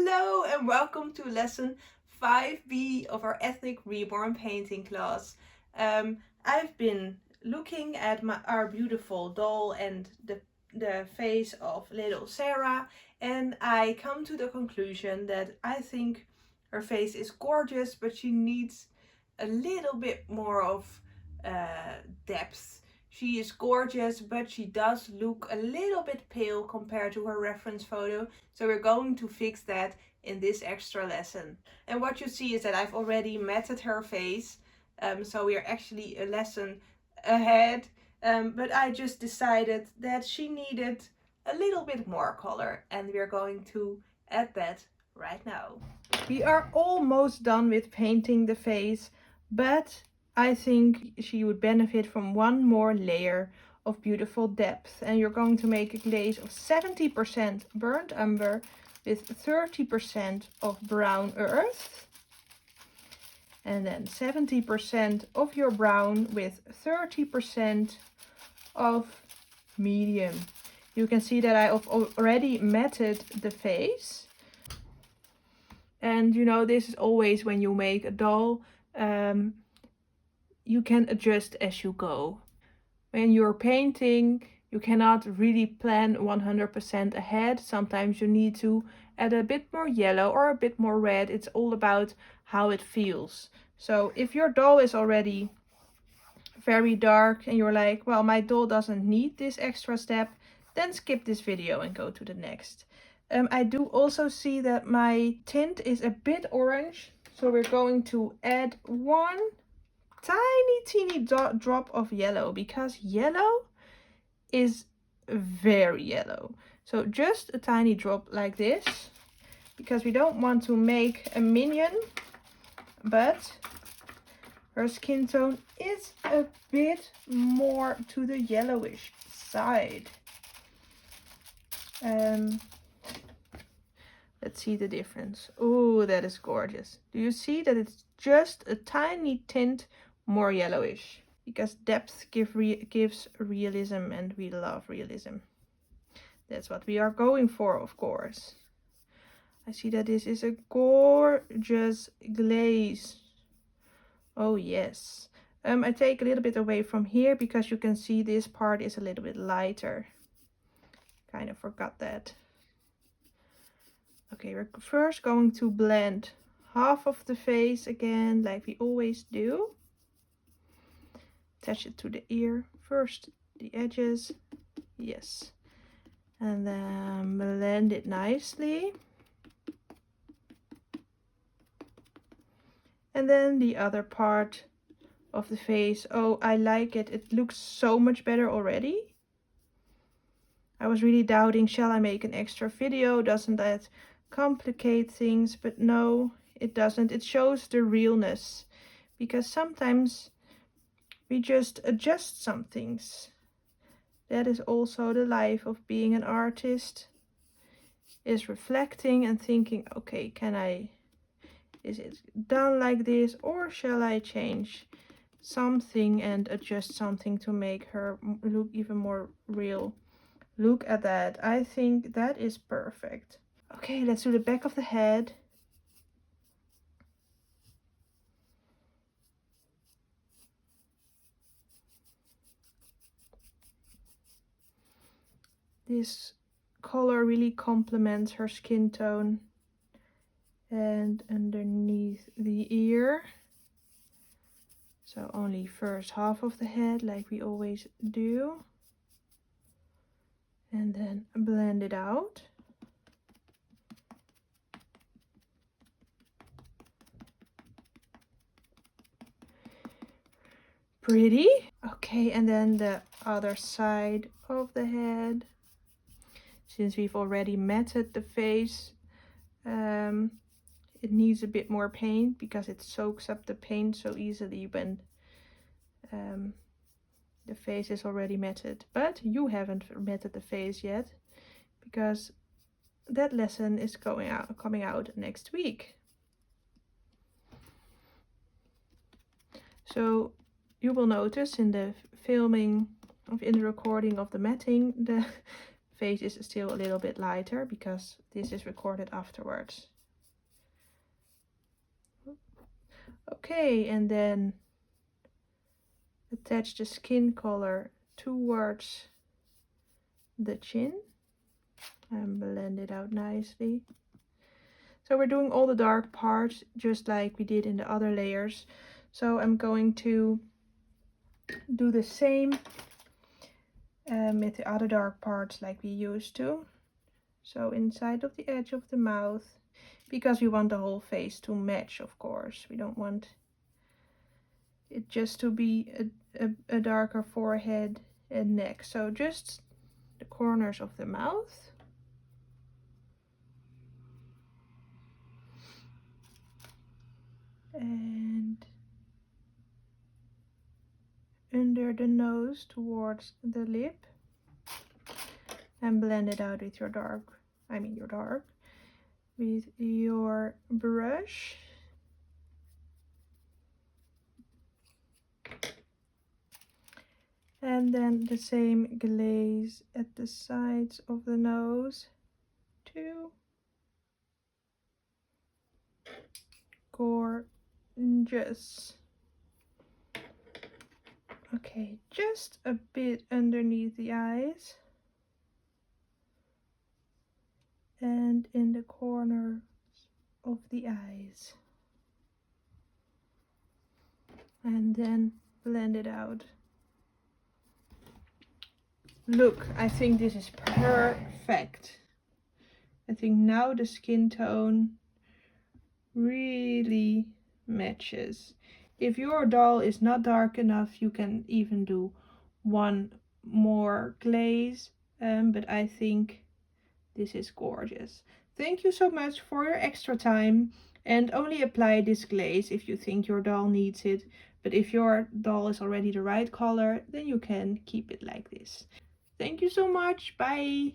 Hello and welcome to lesson 5B of our Ethnic Reborn painting class. I've been looking at our beautiful doll and the face of little Sarah, and I come to the conclusion that I think her face is gorgeous, but she needs a little bit more of depth. She is gorgeous, but she does look a little bit pale compared to her reference photo. So we're going to fix that in this extra lesson. And what you see is that I've already matted her face. So we are actually a lesson ahead. But I just decided that she needed a little bit more color. And we're going to add that right now. We are almost done with painting the face, but I think she would benefit from one more layer of beautiful depth. And you're going to make a glaze of 70% burnt umber with 30% of brown earth. And then 70% of your brown with 30% of medium. You can see that I have already matted the face. And you know, this is always when you make a doll, you can adjust as you go. When you're painting, you cannot really plan 100% ahead. Sometimes you need to add a bit more yellow or a bit more red. It's all about how it feels. So if your doll is already very dark and you're like, well, my doll doesn't need this extra step, then skip this video and go to the next. I do also see that my tint is a bit orange. So we're going to add one teeny drop of yellow, because yellow is very yellow. So just a tiny drop like this, because we don't want to make a minion, but her skin tone is a bit more to the yellowish side. Let's see the difference. Oh, that is gorgeous. Do you see that it's just a tiny tint more yellowish? Because depth gives realism, and we love realism. That's what we are going for, of course. I see that this is a gorgeous glaze. Oh yes. I take a little bit away from here because you can see this part is a little bit lighter. Kind of forgot that. Okay, we're first going to blend half of the face again, like we always do. Attach it to the ear. First the edges. Yes. And then blend it nicely. And then the other part of the face. Oh, I like it. It looks so much better already. I was really doubting, shall I make an extra video? Doesn't that complicate things? But no, it doesn't. It shows the realness, because sometimes we just adjust some things. That is also the life of being an artist, is reflecting and thinking, okay, is it done like this, or shall I change something and adjust something to make her look even more real? Look at that. I think that is perfect. Okay, let's do the back of the head. This color really complements her skin tone. And underneath the ear. So only first half of the head, like we always do. And then blend it out. Pretty. Okay, and then the other side of the head. Since we've already matted the face, it needs a bit more paint, because it soaks up the paint so easily when the face is already matted. But you haven't matted the face yet, because that lesson is coming out next week. So you will notice in the recording of the matting, the face is still a little bit lighter, because this is recorded afterwards. Okay, and then attach the skin color towards the chin and blend it out nicely. So we're doing all the dark parts just like we did in the other layers. So I'm going to do the same with the other dark parts like we used to. So inside of the edge of the mouth, because we want the whole face to match, of course. We don't want it just to be a darker forehead and neck. So just the corners of the mouth. And under the nose towards the lip. And blend it out with your with your brush. And then the same glaze at the sides of the nose too. Gorgeous. Okay, just a bit underneath the eyes. And in the corners of the eyes. And then blend it out. Look, I think this is perfect. I think now the skin tone really matches. If your doll is not dark enough, you can even do one more glaze, but I think this is gorgeous. Thank you so much for your extra time, and only apply this glaze if you think your doll needs it, but if your doll is already the right color, then you can keep it like this. Thank you so much. Bye.